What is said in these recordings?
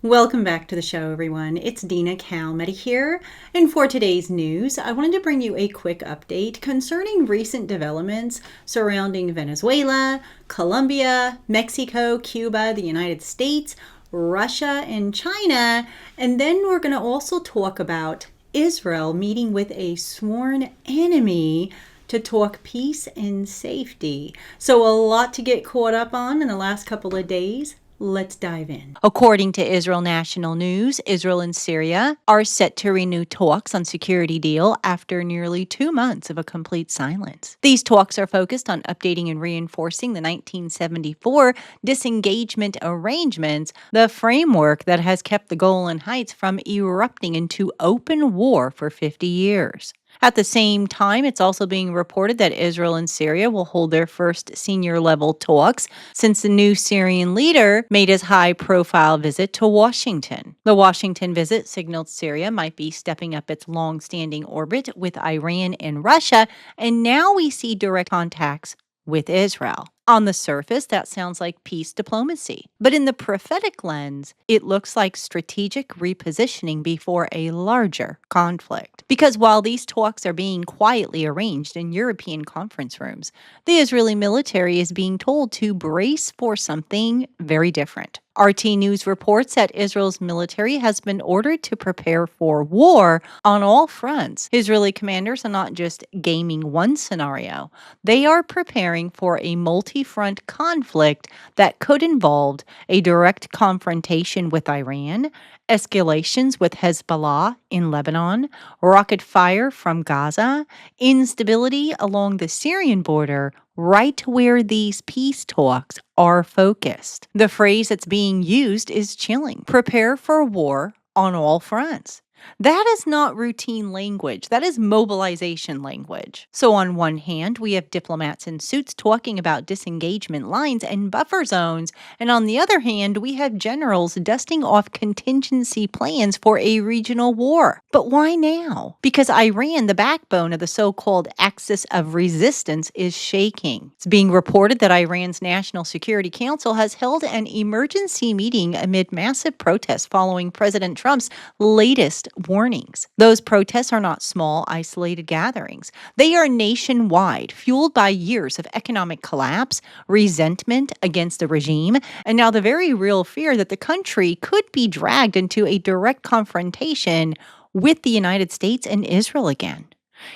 Welcome back to the show, everyone. It's DinaKalmeta here, and for today's news, I wanted to bring you a quick update concerning recent developments surrounding Venezuela, Colombia, Mexico, Cuba, the United States, Russia, and China, and then we're going to also talk about Israel meeting with a sworn enemy to talk peace and safety. So a lot to get caught up on in the last couple of days. Let's dive in. According to Israel National News, Israel and Syria are set to renew talks on security deal after nearly 2 months of a complete silence. These talks are focused on updating and reinforcing the 1974 disengagement arrangements, the framework that has kept the Golan Heights from erupting into open war for 50 years. At the same time, it's also being reported that Israel and Syria will hold their first senior-level talks since the new Syrian leader made his high-profile visit to Washington. The Washington visit signaled Syria might be stepping up its long-standing orbit with Iran and Russia, and now we see direct contacts with Israel. On the surface, that sounds like peace diplomacy. But in the prophetic lens, it looks like strategic repositioning before a larger conflict. Because while these talks are being quietly arranged in European conference rooms, the Israeli military is being told to brace for something very different. RT News reports that Israel's military has been ordered to prepare for war on all fronts. Israeli commanders are not just gaming one scenario. They are preparing for a multi-front conflict that could involve a direct confrontation with Iran, escalations with Hezbollah in Lebanon, rocket fire from Gaza, instability along the Syrian border, right where these peace talks are focused. The phrase that's being used is chilling. Prepare for war on all fronts. That is not routine language. That is mobilization language. So on one hand, we have diplomats in suits talking about disengagement lines and buffer zones, and on the other hand, we have generals dusting off contingency plans for a regional war. But why now? Because Iran, the backbone of the so-called axis of resistance, is shaking. It's being reported that Iran's National Security Council has held an emergency meeting amid massive protests following President Trump's latest warnings. Those protests are not small, isolated gatherings. They are nationwide, fueled by years of economic collapse, resentment against the regime, and now the very real fear that the country could be dragged into a direct confrontation with the United States and Israel again.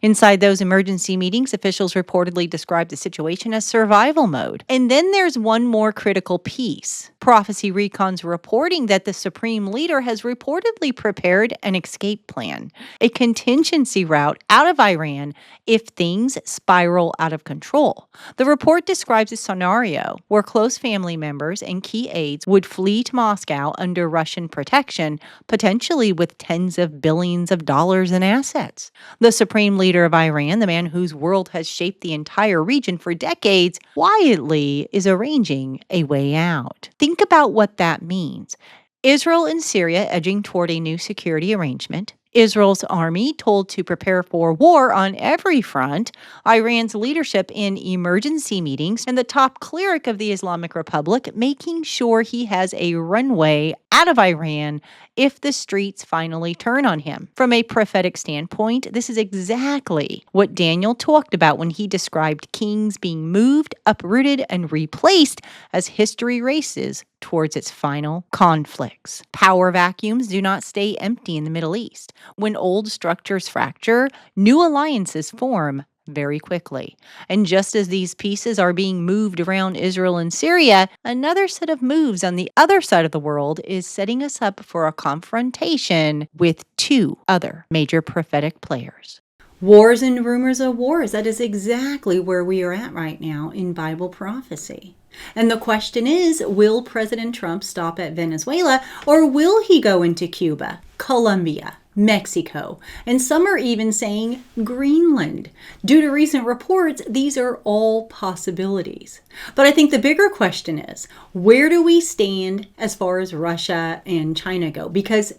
Inside those emergency meetings, officials reportedly described the situation as survival mode. And then there's one more critical piece. Prophecy Recon's reporting that the supreme leader has reportedly prepared an escape plan, a contingency route out of Iran if things spiral out of control. The report describes a scenario where close family members and key aides would flee to Moscow under Russian protection, potentially with tens of billions of dollars in assets. The supreme leader of Iran, the man whose world has shaped the entire region for decades, quietly is arranging a way out. Think about what that means. Israel and Syria edging toward a new security arrangement. Israel's army told to prepare for war on every front, Iran's leadership in emergency meetings, and the top cleric of the Islamic Republic making sure he has a runway out of Iran if the streets finally turn on him. From a prophetic standpoint, this is exactly what Daniel talked about when he described kings being moved, uprooted, and replaced as history races towards its final conflicts. Power vacuums do not stay empty in the Middle East. When old structures fracture, new alliances form very quickly. And just as these pieces are being moved around Israel and Syria, another set of moves on the other side of the world is setting us up for a confrontation with two other major prophetic players. Wars and rumors of wars. That is exactly where we are at right now in Bible prophecy. And the question is, will President Trump stop at Venezuela, or will he go into Cuba, Colombia, Mexico, and some are even saying Greenland. Due to recent reports, these are all possibilities. But I think the bigger question is, where do we stand as far as Russia and China go? Because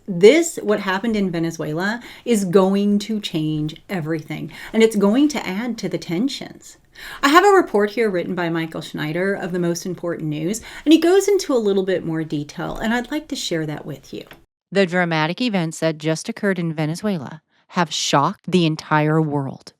what happened in Venezuela, is going to change everything, and it's going to add to the tensions. I have a report here written by Michael Schneider of the Most Important News, and he goes into a little bit more detail, and I'd like to share that with you. The dramatic events that just occurred in Venezuela have shocked the entire world.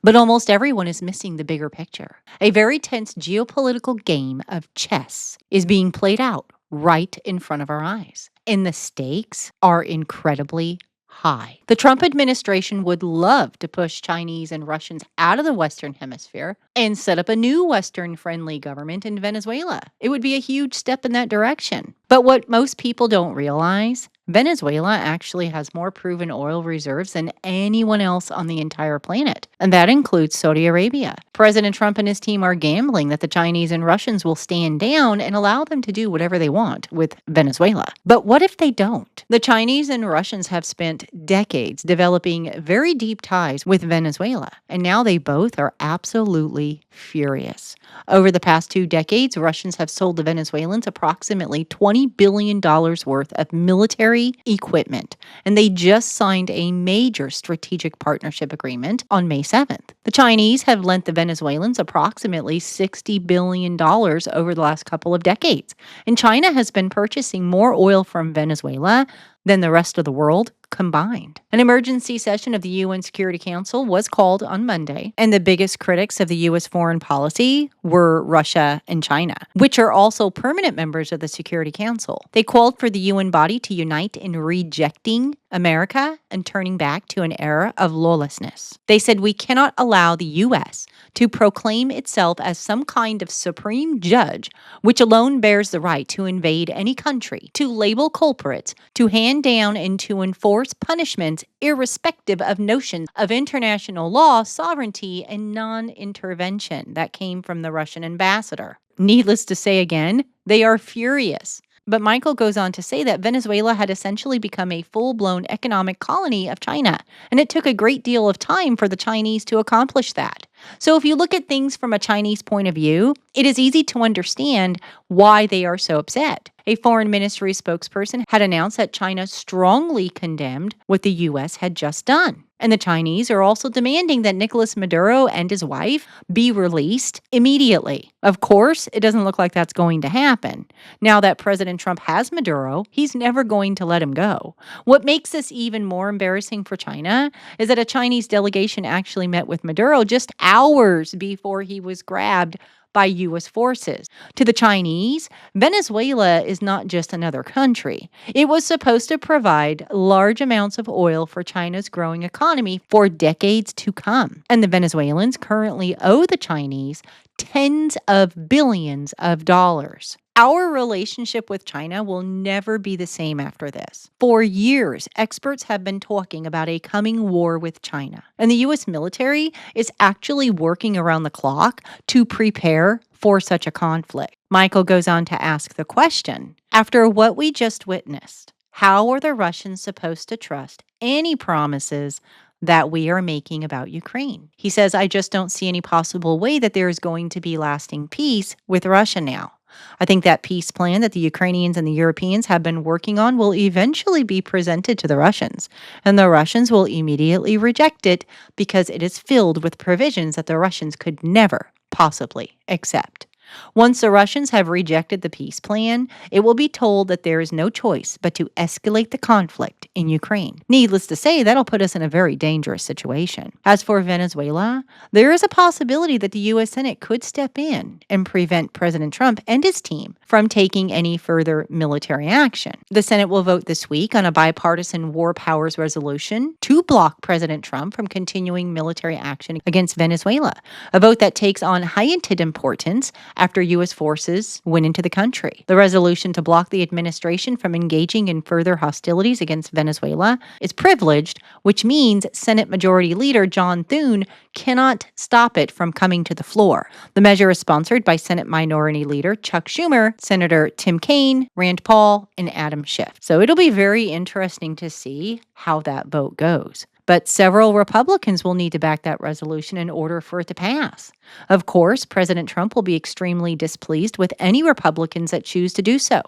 But almost everyone is missing the bigger picture. A very tense geopolitical game of chess is being played out right in front of our eyes, and the stakes are incredibly high. The Trump administration would love to push Chinese and Russians out of the Western Hemisphere and set up a new Western friendly government in Venezuela. It would be a huge step in that direction. But what most people don't realize, Venezuela actually has more proven oil reserves than anyone else on the entire planet, and that includes Saudi Arabia. President Trump and his team are gambling that the Chinese and Russians will stand down and allow them to do whatever they want with Venezuela. But what if they don't? The Chinese and Russians have spent decades developing very deep ties with Venezuela, and now they both are absolutely furious. Over the past 2 decades, Russians have sold the Venezuelans approximately $20 billion worth of military equipment, and they just signed a major strategic partnership agreement on May 7th. The Chinese have lent the Venezuelans approximately $60 billion over the last couple of decades, and China has been purchasing more oil from Venezuela than the rest of the world combined. An emergency session of the UN Security Council was called on Monday, and the biggest critics of the U.S. foreign policy were Russia and China, which are also permanent members of the Security Council. They called for the UN body to unite in rejecting America and turning back to an era of lawlessness. They said we cannot allow the U.S. to proclaim itself as some kind of supreme judge, which alone bears the right to invade any country, to label culprits, to hand down and to enforce punishments irrespective of notions of international law, sovereignty, and non-intervention. That came from the Russian ambassador. Needless to say again, they are furious. But Michael goes on to say that Venezuela had essentially become a full-blown economic colony of China, and it took a great deal of time for the Chinese to accomplish that. So if you look at things from a Chinese point of view, it is easy to understand why they are so upset. A foreign ministry spokesperson had announced that China strongly condemned what the U.S. had just done. And the Chinese are also demanding that Nicolas Maduro and his wife be released immediately. Of course, it doesn't look like that's going to happen. Now that President Trump has Maduro, he's never going to let him go. What makes this even more embarrassing for China is that a Chinese delegation actually met with Maduro just hours before he was grabbed by U.S. forces. To the Chinese, Venezuela is not just another country. It was supposed to provide large amounts of oil for China's growing economy for decades to come. And the Venezuelans currently owe the Chinese tens of billions of dollars. Our relationship with China will never be the same after this. For years, experts have been talking about a coming war with China, and the U.S. military is actually working around the clock to prepare for such a conflict. Michael goes on to ask the question, after what we just witnessed, how are the Russians supposed to trust any promises that we are making about Ukraine? He says, I just don't see any possible way that there is going to be lasting peace with Russia now. I think that peace plan that the Ukrainians and the Europeans have been working on will eventually be presented to the Russians, and the Russians will immediately reject it because it is filled with provisions that the Russians could never possibly accept. Once the Russians have rejected the peace plan, it will be told that there is no choice but to escalate the conflict in Ukraine. Needless to say, that'll put us in a very dangerous situation. As for Venezuela, there is a possibility that the U.S. Senate could step in and prevent President Trump and his team from taking any further military action. The Senate will vote this week on a bipartisan war powers resolution to block President Trump from continuing military action against Venezuela, a vote that takes on heightened importance after U.S. forces went into the country. The resolution to block the administration from engaging in further hostilities against Venezuela is privileged, which means Senate Majority Leader John Thune cannot stop it from coming to the floor. The measure is sponsored by Senate Minority Leader Chuck Schumer, Senator Tim Kaine, Rand Paul, and Adam Schiff. So it'll be very interesting to see how that vote goes. But several Republicans will need to back that resolution in order for it to pass. Of course, President Trump will be extremely displeased with any Republicans that choose to do so.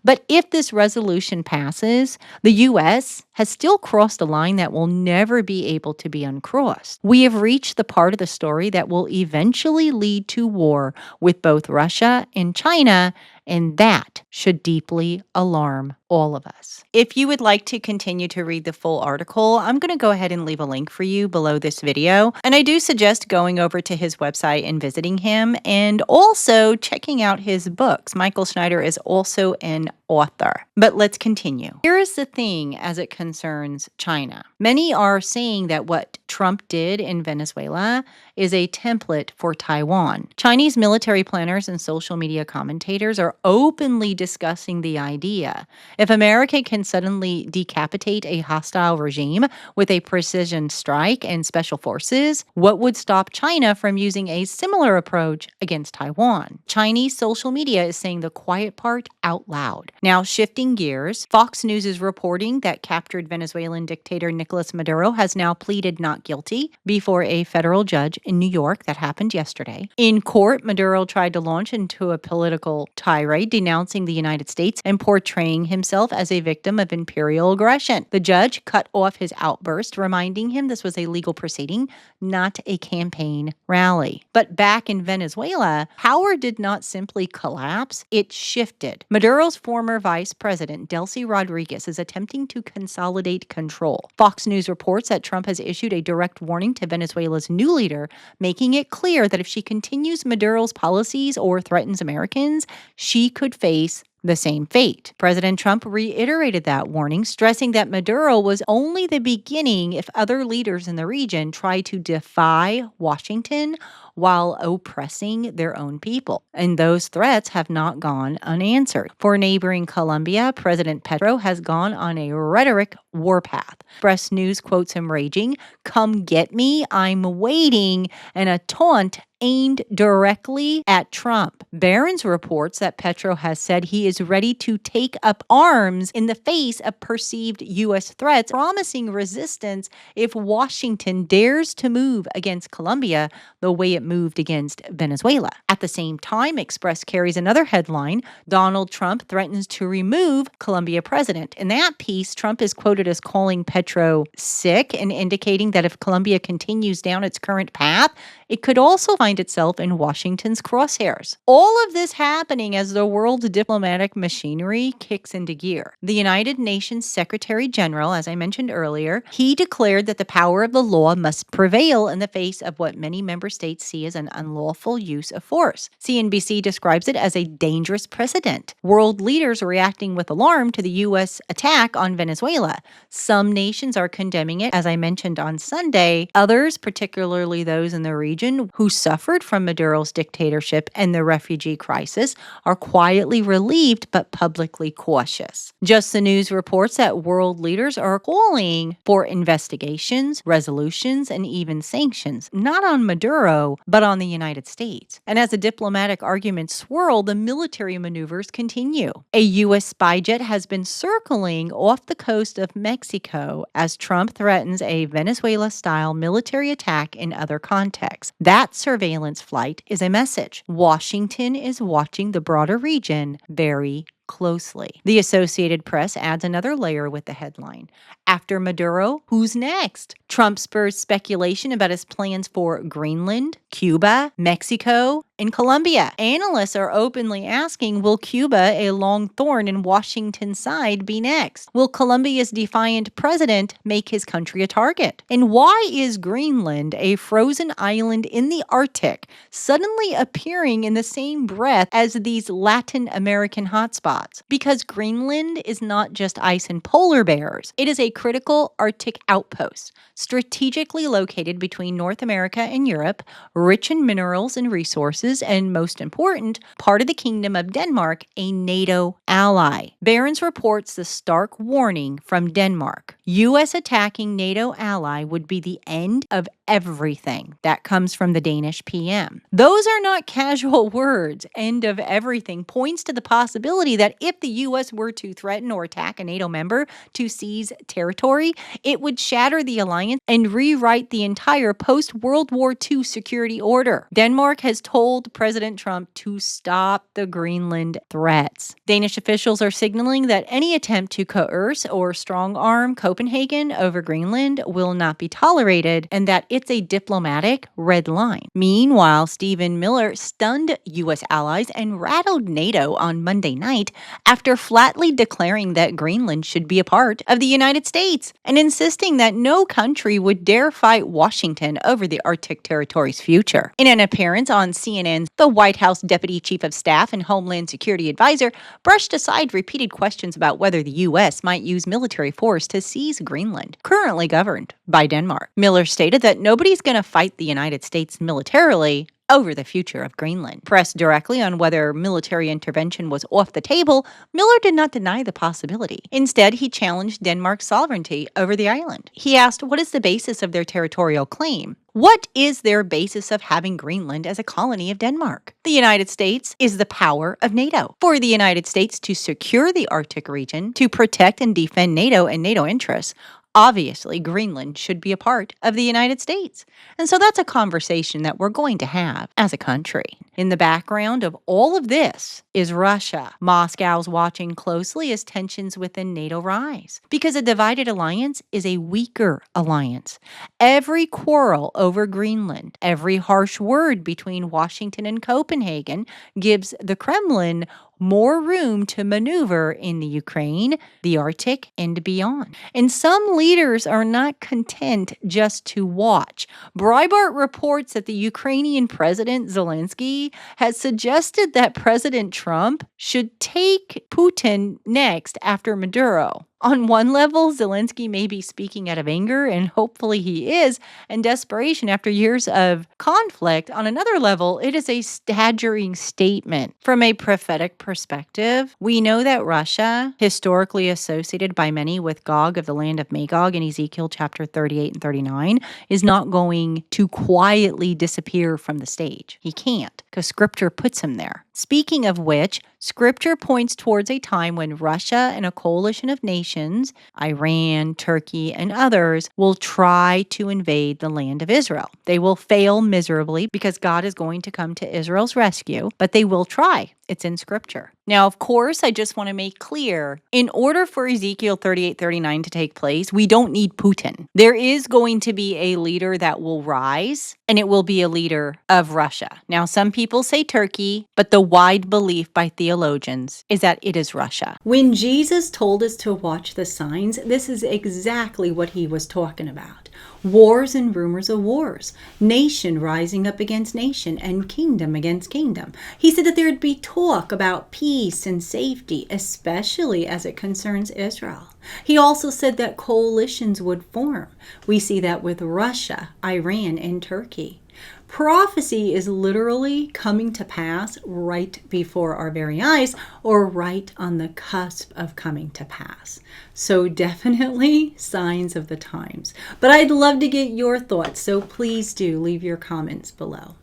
But if this resolution passes, the U.S. has still crossed a line that will never be able to be uncrossed. We have reached the part of the story that will eventually lead to war with both Russia and China, and that should deeply alarm all of us. If you would like to continue to read the full article, I'm going to go ahead and leave a link for you below this video. And I do suggest going over to his website and visiting him, and also checking out his books. Michael Schneider is also an author. But let's continue. Here is the thing as it concerns China. Many are saying that what Trump did in Venezuela is a template for Taiwan. Chinese military planners and social media commentators are openly discussing the idea. If America can suddenly decapitate a hostile regime with a precision strike and special forces, what would stop China from using a similar approach against Taiwan? Chinese social media is saying the quiet part out loud. Now, shifting gears, Fox News is reporting that captured Venezuelan dictator Nicolas Maduro has now pleaded not guilty before a federal judge in New York. That happened yesterday. In court, Maduro tried to launch into a political tirade denouncing the United States and portraying himself as a victim of imperial aggression. The judge cut off his outburst, reminding him this was a legal proceeding, not a campaign rally. But back in Venezuela, power did not simply collapse, it shifted. Maduro's former vice president, Delcy Rodriguez, is attempting to consolidate control. Fox News reports that Trump has issued a direct warning to Venezuela's new leader, making it clear that if she continues Maduro's policies or threatens Americans, she could face the same fate. President Trump reiterated that warning, stressing that Maduro was only the beginning if other leaders in the region try to defy Washington while oppressing their own people. And those threats have not gone unanswered. For neighboring Colombia, President Petro has gone on a rhetoric warpath. Express News quotes him raging, "Come get me, I'm waiting," and a taunt aimed directly at Trump. Barron's reports that Petro has said he is ready to take up arms in the face of perceived U.S. threats, promising resistance if Washington dares to move against Colombia the way it moved against Venezuela. At the same time, Express carries another headline: Donald Trump threatens to remove Colombia president. In that piece, Trump is quoted as calling Petro sick and indicating that if Colombia continues down its current path, it could also find itself in Washington's crosshairs. All of this happening as the world's diplomatic machinery kicks into gear. The United Nations Secretary General, as I mentioned earlier, he declared that the power of the law must prevail in the face of what many member states see as an unlawful use of force. CNBC describes it as a dangerous precedent. World leaders are reacting with alarm to the U.S. attack on Venezuela. Some nations are condemning it, as I mentioned on Sunday. Others, particularly those in the region who suffered from Maduro's dictatorship and the refugee crisis, are quietly relieved but publicly cautious. Just the News reports that world leaders are calling for investigations, resolutions, and even sanctions, not on Maduro, but on the United States. And as the diplomatic arguments swirl, the military maneuvers continue. A U.S. spy jet has been circling off the coast of Mexico as Trump threatens a Venezuela-style military attack in other contexts. That surveillance flight is a message. Washington is watching the broader region very closely. The Associated Press adds another layer with the headline: After Maduro, who's next? Trump spurs speculation about his plans for Greenland, Cuba, Mexico, and Colombia. Analysts are openly asking, will Cuba, a long thorn in Washington's side, be next? Will Colombia's defiant president make his country a target? And why is Greenland, a frozen island in the Arctic, suddenly appearing in the same breath as these Latin American hotspots? Because Greenland is not just ice and polar bears. It is a critical Arctic outpost, strategically located between North America and Europe, rich in minerals and resources, and most important, part of the Kingdom of Denmark, a NATO ally. Barron's reports the stark warning from Denmark. U.S. attacking NATO ally would be the end of everything. That comes from the Danish PM. Those are not casual words. End of everything points to the possibility that if the U.S. were to threaten or attack a NATO member to seize territory, it would shatter the alliance and rewrite the entire post-World War II security order. Denmark has told President Trump to stop the Greenland threats. Danish officials are signaling that any attempt to coerce or strong-arm Copenhagen over Greenland will not be tolerated and that it's a diplomatic red line. Meanwhile, Stephen Miller stunned U.S. allies and rattled NATO on Monday night after flatly declaring that Greenland should be a part of the United States and insisting that no country would dare fight Washington over the Arctic territory's future. In an appearance on CNN, the White House Deputy Chief of Staff and Homeland Security Advisor brushed aside repeated questions about whether the U.S. might use military force to seize Greenland, currently governed by Denmark. Miller stated that nobody's going to fight the United States militarily over the future of Greenland. Pressed directly on whether military intervention was off the table, Miller did not deny the possibility. Instead, he challenged Denmark's sovereignty over the island. He asked, what is the basis of their territorial claim? What is their basis of having Greenland as a colony of Denmark? The United States is the power of NATO. For the United States to secure the Arctic region, to protect and defend NATO and NATO interests, obviously, Greenland should be a part of the United States. And so that's a conversation that we're going to have as a country. In the background of all of this is Russia. Moscow's watching closely as tensions within NATO rise, because a divided alliance is a weaker alliance. Every quarrel over Greenland, every harsh word between Washington and Copenhagen gives the Kremlin more room to maneuver in the Ukraine, the Arctic, and beyond. And some leaders are not content just to watch. Breitbart reports that the Ukrainian President Zelensky has suggested that President Trump should take Putin next after Maduro. On one level, Zelensky may be speaking out of anger, and hopefully he is, and desperation after years of conflict. On another level, it is a staggering statement. From a prophetic perspective, we know that Russia, historically associated by many with Gog of the land of Magog in Ezekiel chapter 38 and 39, is not going to quietly disappear from the stage. He can't, because Scripture puts him there. Speaking of which, Scripture points towards a time when Russia and a coalition of nations, Iran, Turkey, and others, will try to invade the land of Israel. They will fail miserably because God is going to come to Israel's rescue, but they will try. It's in Scripture. Now, of course, I just want to make clear, in order for Ezekiel 38:39 to take place, we don't need Putin. There is going to be a leader that will rise, and it will be a leader of Russia. Now, some people say Turkey, but the wide belief by theologians is that it is Russia. When Jesus told us to watch the signs, this is exactly what he was talking about. Wars and rumors of wars, nation rising up against nation, and kingdom against kingdom. He said that there would be talk about peace and safety, especially as it concerns Israel. He also said that coalitions would form. We see that with Russia, Iran, and Turkey. Prophecy is literally coming to pass right before our very eyes, or right on the cusp of coming to pass. So definitely signs of the times. But I'd love to get your thoughts, so please do leave your comments below.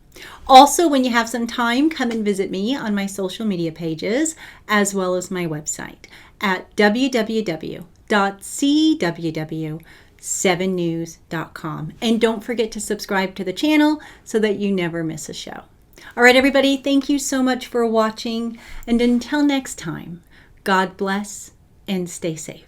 Also, when you have some time, come and visit me on my social media pages, as well as my website at www.cww7news.com. And don't forget to subscribe to the channel so that you never miss a show. All right, everybody, thank you so much for watching. And until next time, God bless and stay safe.